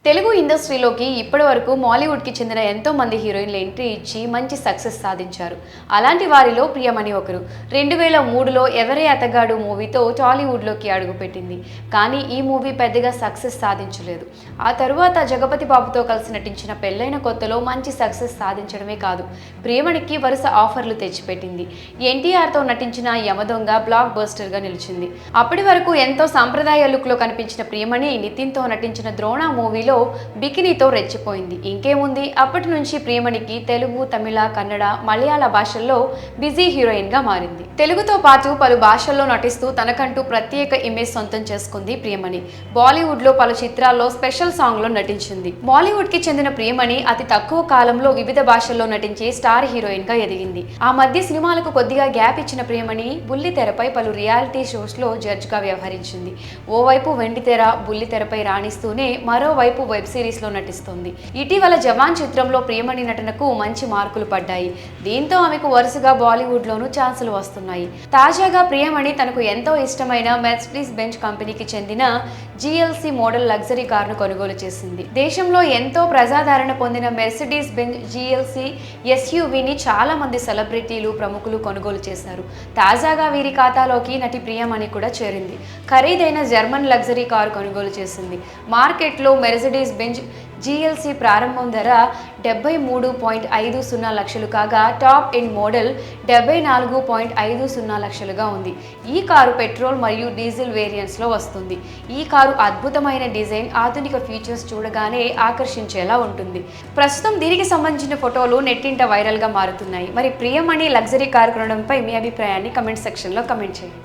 తెలుగు ఇండస్ట్రీలోకి ఇప్పటివరకు మాలీవుడ్కి చెందిన ఎంతో మంది హీరోయిన్లు ఎంట్రీ ఇచ్చి మంచి సక్సెస్ సాధించారు. అలాంటి వారిలో ప్రియమణి ఒకరు. 2003లో ఎవరే అతగాడు మూవీతో టాలీవుడ్లోకి అడుగుపెట్టింది. కానీ ఈ మూవీ పెద్దగా సక్సెస్ సాధించలేదు. ఆ తరువాత జగపతి బాబుతో కలిసి నటించిన పెళ్లైన కొత్తలో మంచి సక్సెస్ సాధించడమే కాదు, ప్రియమణికి వరుస ఆఫర్లు తెచ్చిపెట్టింది. ఎన్టీఆర్తో నటించిన యమదొంగ బ్లాక్ బస్టర్గా నిలిచింది. అప్పటి వరకు ఎంతో సాంప్రదాయ లుక్లో కనిపించిన ప్రియమణి నితిన్తో నటించిన ద్రోణ మూవీలో బికినీతో రెచ్చిపోయింది. ఇంకేముంది, అప్పటి నుంచి ప్రియమణికి తెలుగు, తమిళ, కన్నడ, మలయాళ భాషల్లో బిజీ హీరోయిన్ గా మారింది. తెలుగుతో పాటు పలు భాషల్లో నటిస్తూ తనకంటూ ప్రత్యేక ఇమేజ్ సొంతం చేసుకుంది ప్రియమణి. బాలీవుడ్ లో పలు చిత్రాల్లో స్పెషల్ సాంగ్ లో నటించింది. బాలీవుడ్ కి చెందిన ప్రియమణి అతి తక్కువ కాలంలో వివిధ భాషల్లో నటించి స్టార్ హీరోయిన్ గా ఎదిగింది. ఆ మధ్య సినిమాలకు కొద్దిగా గ్యాప్ ఇచ్చిన ప్రియమణి బుల్లి తెరపై పలు రియాలిటీ షోస్ లో జడ్జ్ గా వ్యవహరించింది. ఓవైపు వెండితెర, బుల్లి తెరపై రాణిస్తూనే మరోవైపు వెబ్ సిరీస్ లో నటిస్తోంది. ఇటీవల జవాన్ చిత్రంలో ప్రియమణి నటనకు మంచి మార్కులు పడ్డాయి. దీంతో ఆమెకు వరుసగా బాలీవుడ్ లోనూ ఛాన్సులు వస్తున్నాయి. తాజాగా ప్రియమణి తనకు ఎంతో ఇష్టమైన మెర్సిడీస్ బెంజ్ కంపెనీకి చెందిన GLC మోడల్ లగ్జరీ కారును కొనుగోలు చేసింది. దేశంలో ఎంతో ప్రజాదరణ పొందిన మెర్సిడీస్ బెంజ్ GLC SUVని చాలా మంది సెలబ్రిటీలు, ప్రముఖులు కొనుగోలు చేశారు. తాజాగా వీరి ఖాతాలోకి నటి ప్రియమణి కూడా చేరింది. ఖరీదైన జర్మన్ లగ్జరీ కారు కొనుగోలు చేసింది. మార్కెట్లో మెర్సిడీస్ బెంజ్ GLC ప్రారంభం ధర 73.50 లక్షలు కాగా టాప్ ఎండ్ మోడల్ 74.50 లక్షలుగా ఉంది. ఈ కారు పెట్రోల్ మరియు డీజిల్ వేరియంట్స్ లో వస్తుంది. ఈ కారు అద్భుతమైన డిజైన్, ఆధునిక ఫీచర్స్ చూడగానే ఆకర్షించేలా ఉంటుంది. ప్రస్తుతం దీనికి సంబంధించిన ఫోటోలు నెట్టింట వైరల్ గా మారుతున్నాయి. మరి ప్రియమణి లగ్జరీ కారు కొనడంపై మీ అభిప్రాయాన్ని కమెంట్ సెక్షన్ లో కమెంట్ చేయండి.